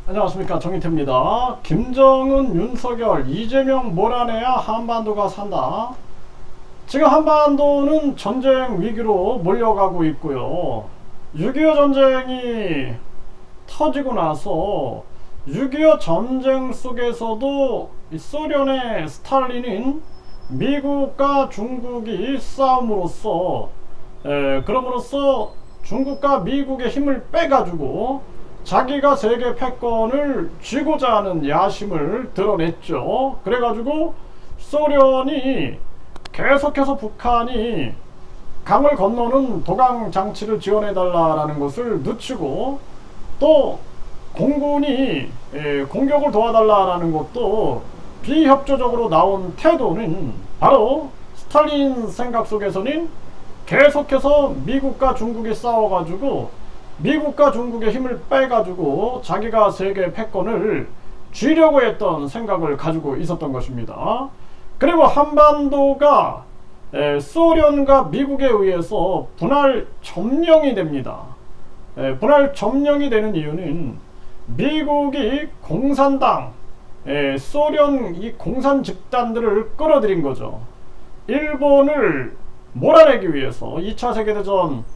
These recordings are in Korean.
안녕하십니까, 정희태입니다. 김정은, 윤석열, 이재명 몰아내야 한반도가 산다. 지금 한반도는 전쟁 위기로 몰려가고 있고요. 6.25 전쟁이 터지고 나서 6.25 전쟁 속에서도 소련의 스탈린은 미국과 중국이 싸움으로써 그럼으로써 중국과 미국의 힘을 빼가지고 자기가 세계 패권을 쥐고자 하는 야심을 드러냈죠. 그래가지고 소련이 계속해서 북한이 강을 건너는 도강 장치를 지원해달라는 것을 늦추고, 또 공군이 공격을 도와달라는 것도 비협조적으로 나온 태도는 바로 스탈린 생각 속에서는 계속해서 미국과 중국이 싸워가지고 미국과 중국의 힘을 빼가지고 자기가 세계 패권을 쥐려고 했던 생각을 가지고 있었던 것입니다. 그리고 한반도가 소련과 미국에 의해서 분할 점령이 됩니다. 분할 점령이 되는 이유는 미국이 공산당, 소련 이 공산 집단들을 끌어들인 거죠. 일본을 몰아내기 위해서 2차 세계대전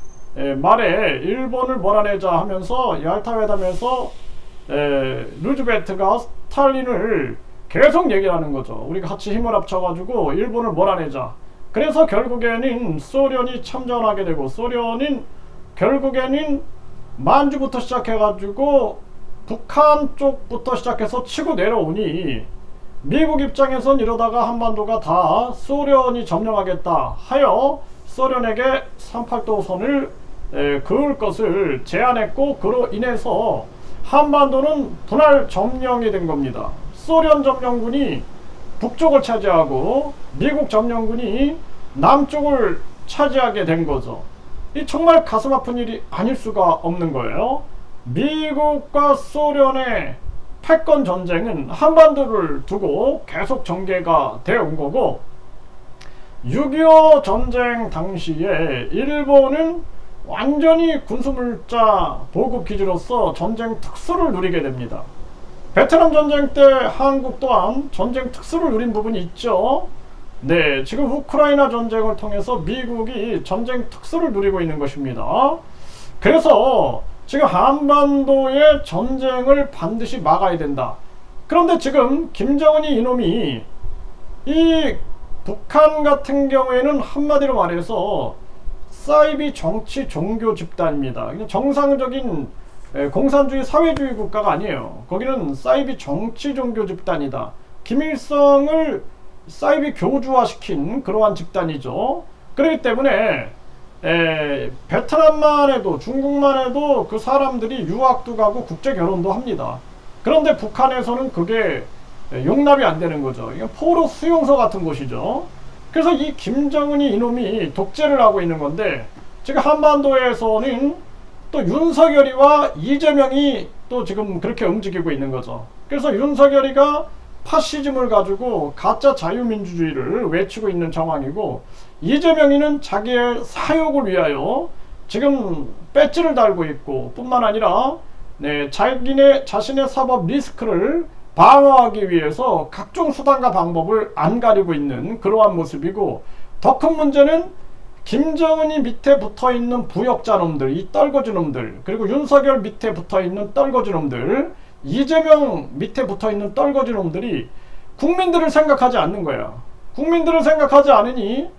말에 일본을 몰아내자 하면서 얄타회담에서 루즈벨트가 스탈린을 계속 얘기를 하는 거죠. 우리가 같이 힘을 합쳐가지고 일본을 몰아내자. 그래서 결국에는 소련이 참전하게 되고, 소련은 결국에는 만주부터 시작해가지고 북한 쪽부터 시작해서 치고 내려오니 미국 입장에선 이러다가 한반도가 다 소련이 점령하겠다 하여 소련에게 38도선을 그을 것을 제안했고, 그로 인해서 한반도는 분할 점령이 된 겁니다. 소련 점령군이 북쪽을 차지하고 미국 점령군이 남쪽을 차지하게 된 거죠. 이 정말 가슴 아픈 일이 아닐 수가 없는 거예요. 미국과 소련의 패권 전쟁은 한반도를 두고 계속 전개가 되어 온 거고, 6.25 전쟁 당시에 일본은 완전히 군수물자 보급 기지로서 전쟁 특수를 누리게 됩니다. 베트남 전쟁 때 한국 또한 전쟁 특수를 누린 부분이 있죠. 네, 지금 우크라이나 전쟁을 통해서 미국이 전쟁 특수를 누리고 있는 것입니다. 그래서 지금 한반도의 전쟁을 반드시 막아야 된다. 그런데 지금 김정은이 이놈이 이 북한 같은 경우에는 한마디로 말해서 사이비 정치 종교 집단입니다. 그냥 정상적인 공산주의 사회주의 국가가 아니에요. 거기는 사이비 정치 종교 집단이다. 김일성을 사이비 교주화시킨 그러한 집단이죠. 그렇기 때문에 베트남만 해도, 중국만 해도 그 사람들이 유학도 가고 국제 결혼도 합니다. 그런데 북한에서는 그게 용납이 안 되는 거죠. 이게 포로 수용소 같은 곳이죠. 그래서 이 김정은이 이놈이 독재를 하고 있는 건데, 지금 한반도에서는 또 윤석열이와 이재명이 또 지금 그렇게 움직이고 있는 거죠. 그래서 윤석열이가 파시즘을 가지고 가짜 자유민주주의를 외치고 있는 정황이고, 이재명이는 자기의 사욕을 위하여 지금 배지를 달고 있고, 뿐만 아니라 자신의 사법 리스크를 방어하기 위해서 각종 수단과 방법을 안 가리고 있는 그러한 모습이고, 더 큰 문제는 김정은이 밑에 붙어있는 부역자놈들, 이 떨거지놈들, 그리고 윤석열 밑에 붙어있는 떨거지놈들, 이재명 밑에 붙어있는 떨거지놈들이 국민들을 생각하지 않는 거야. 국민들을 생각하지 않으니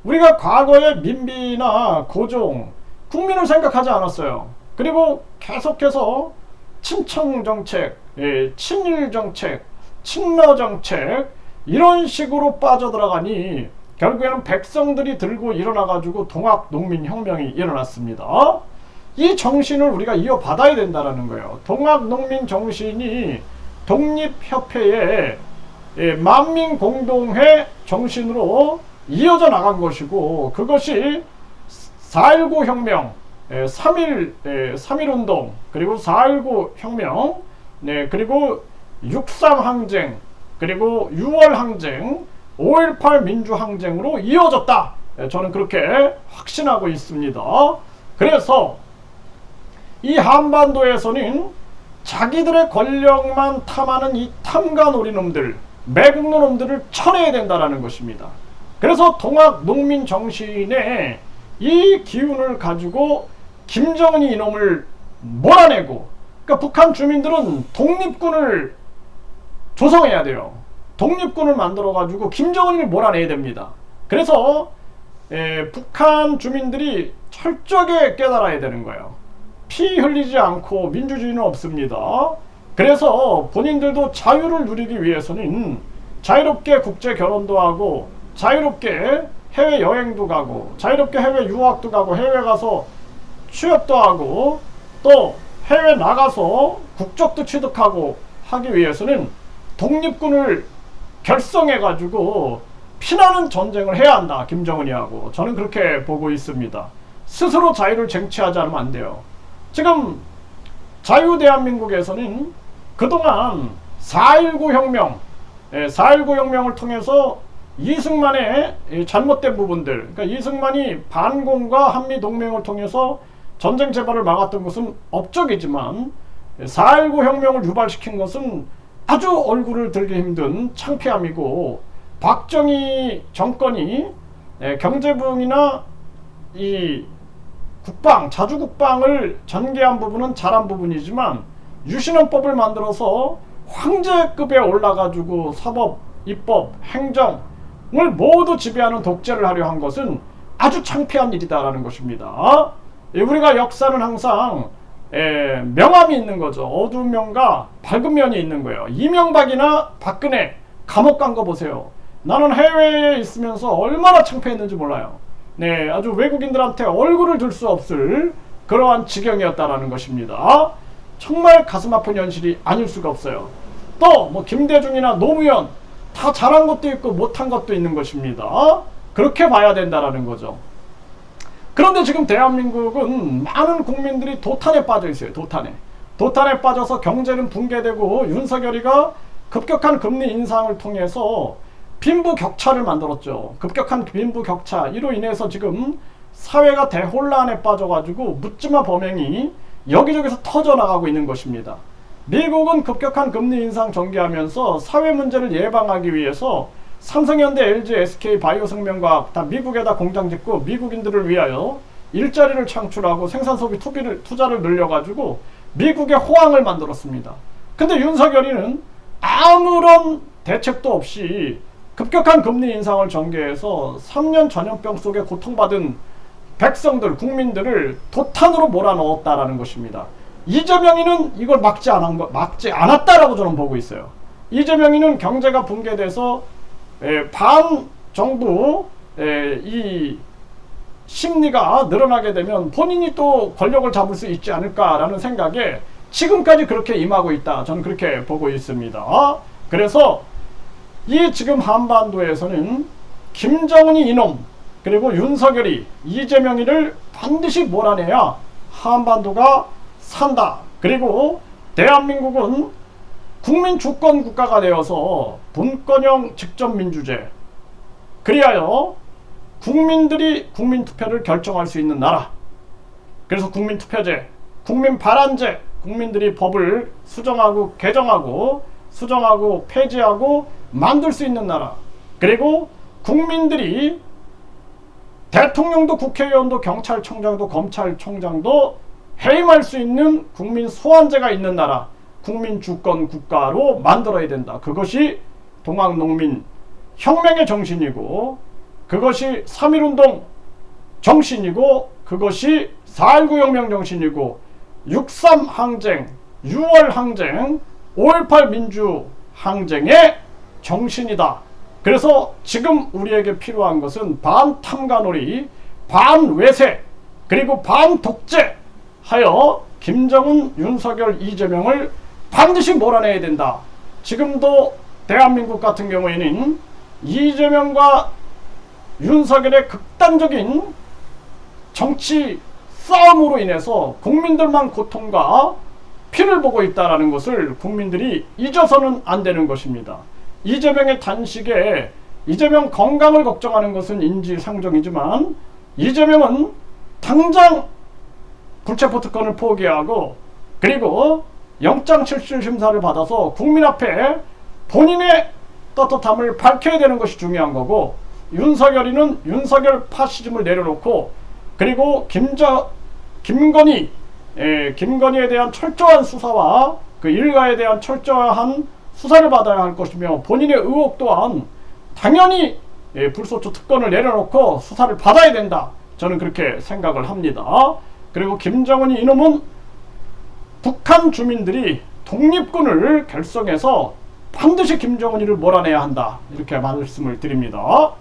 우리가 과거에 민비나 고종 국민을 생각하지 않았어요. 그리고 계속해서 친청정책, 친일정책, 친러정책 이런 식으로 빠져들어가니 결국에는 백성들이 들고 일어나가지고 동학농민혁명이 일어났습니다. 이 정신을 우리가 이어받아야 된다는 거예요. 동학농민 정신이 독립협회의 만민공동회 정신으로 이어져 나간 것이고, 그것이 4.19 혁명, 3.1 운동, 그리고 4.19 혁명, 그리고 6.3 항쟁, 그리고 6월 항쟁, 5.18 민주항쟁으로 이어졌다. 저는 그렇게 확신하고 있습니다. 그래서 이 한반도에서는 자기들의 권력만 탐하는 이 탐관오리놈들, 매국노놈들을 쳐내야 된다라는 것입니다. 그래서 동학 농민 정신의 이 기운을 가지고 김정은이 이놈을 몰아내고, 그러니까 북한 주민들은 독립군을 조성해야 돼요. 독립군을 만들어 가지고 김정은을 몰아내야 됩니다. 그래서 북한 주민들이 철저하게 깨달아야 되는 거예요. 피 흘리지 않고 민주주의는 없습니다. 그래서 본인들도 자유를 누리기 위해서는 자유롭게 국제 결혼도 하고, 자유롭게 해외 여행도 가고, 자유롭게 해외 유학도 가고, 해외 가서 취업도 하고, 또 해외 나가서 국적도 취득하고 하기 위해서는 독립군을 결성해 가지고 피나는 전쟁을 해야 한다, 김정은이 하고. 저는 그렇게 보고 있습니다. 스스로 자유를 쟁취하지 않으면 안 돼요. 지금 자유 대한민국에서는 그동안 4.19 혁명, 4.19 혁명을 통해서 이승만의 잘못된 부분들, 그러니까 이승만이 반공과 한미동맹을 통해서 전쟁 재발을 막았던 것은 업적이지만 4.19 혁명을 유발시킨 것은 아주 얼굴을 들기 힘든 창피함이고, 박정희 정권이 경제부흥이나 이 국방, 자주국방을 전개한 부분은 잘한 부분이지만, 유신헌법을 만들어서 황제급에 올라가지고 사법, 입법, 행정을 모두 지배하는 독재를 하려 한 것은 아주 창피한 일이다라는 것입니다. 우리가 역사는 항상 명암이 있는 거죠. 어두운 면과 밝은 면이 있는 거예요. 이명박이나 박근혜 감옥 간 거 보세요. 나는 해외에 있으면서 얼마나 창피했는지 몰라요. 네, 아주 외국인들한테 얼굴을 들 수 없을 그러한 지경이었다라는 것입니다. 정말 가슴 아픈 현실이 아닐 수가 없어요. 또 뭐 김대중이나 노무현 다 잘한 것도 있고 못한 것도 있는 것입니다. 그렇게 봐야 된다라는 거죠. 그런데 지금 대한민국은 많은 국민들이 도탄에 빠져 있어요. 도탄에 빠져서 경제는 붕괴되고, 윤석열이가 급격한 금리 인상을 통해서 빈부격차를 만들었죠. 급격한 빈부격차, 이로 인해서 지금 사회가 대혼란에 빠져가지고 묻지마 범행이 여기저기서 터져나가고 있는 것입니다. 미국은 급격한 금리 인상 전개하면서 사회 문제를 예방하기 위해서 삼성현대, LG, SK, 바이오생명과학 다 미국에다 공장 짓고 미국인들을 위하여 일자리를 창출하고 생산소비 투자를 늘려가지고 미국의 호황을 만들었습니다. 근데 윤석열이는 아무런 대책도 없이 급격한 금리 인상을 전개해서 3년 전염병 속에 고통받은 백성들, 국민들을 도탄으로 몰아넣었다라는 것입니다. 이재명이는 이걸 막지 않았다라고 저는 보고 있어요. 이재명이는 경제가 붕괴돼서 반 정도 이 심리가 늘어나게 되면 본인이 또 권력을 잡을 수 있지 않을까라는 생각에 지금까지 그렇게 임하고 있다, 저는 그렇게 보고 있습니다. 그래서 이 지금 한반도에서는 김정은이 이놈, 그리고 윤석열이, 이재명이를 반드시 몰아내야 한반도가 산다. 그리고 대한민국은 국민 주권 국가가 되어서 분권형 직접민주제, 그리하여 국민들이 국민투표를 결정할 수 있는 나라, 그래서 국민투표제, 국민발안제, 국민들이 법을 수정하고 개정하고 수정하고 폐지하고 만들 수 있는 나라, 그리고 국민들이 대통령도 국회의원도 경찰청장도 검찰총장도 해임할 수 있는 국민 소환제가 있는 나라, 국민주권 국가로 만들어야 된다. 그것이 동학농민 혁명의 정신이고, 그것이 3.1운동 정신이고, 그것이 4.19 혁명 정신이고, 6.3 항쟁, 6월 항쟁, 5.18 민주 항쟁의 정신이다. 그래서 지금 우리에게 필요한 것은 반탐관오리, 반외세, 그리고 반독재 하여 김정은, 윤석열, 이재명을 반드시 몰아내야 된다. 지금도 대한민국 같은 경우에는 이재명과 윤석열의 극단적인 정치 싸움으로 인해서 국민들만 고통과 피를 보고 있다는 것을 국민들이 잊어서는 안 되는 것입니다. 이재명의 단식에 이재명 건강을 걱정하는 것은 인지상정이지만, 이재명은 당장 불체포 특권을 포기하고, 그리고 영장실질심사를 받아서 국민 앞에 본인의 떳떳함을 밝혀야 되는 것이 중요한 거고, 윤석열이는 윤석열 파시즘을 내려놓고, 그리고 김건희에 대한 철저한 수사와 그 일가에 대한 철저한 수사를 받아야 할 것이며, 본인의 의혹 또한 당연히 불소추 특권을 내려놓고 수사를 받아야 된다. 저는 그렇게 생각을 합니다. 그리고 김정은이 이놈은 북한 주민들이 독립군을 결성해서 반드시 김정은이를 몰아내야 한다. 이렇게 말씀을 드립니다.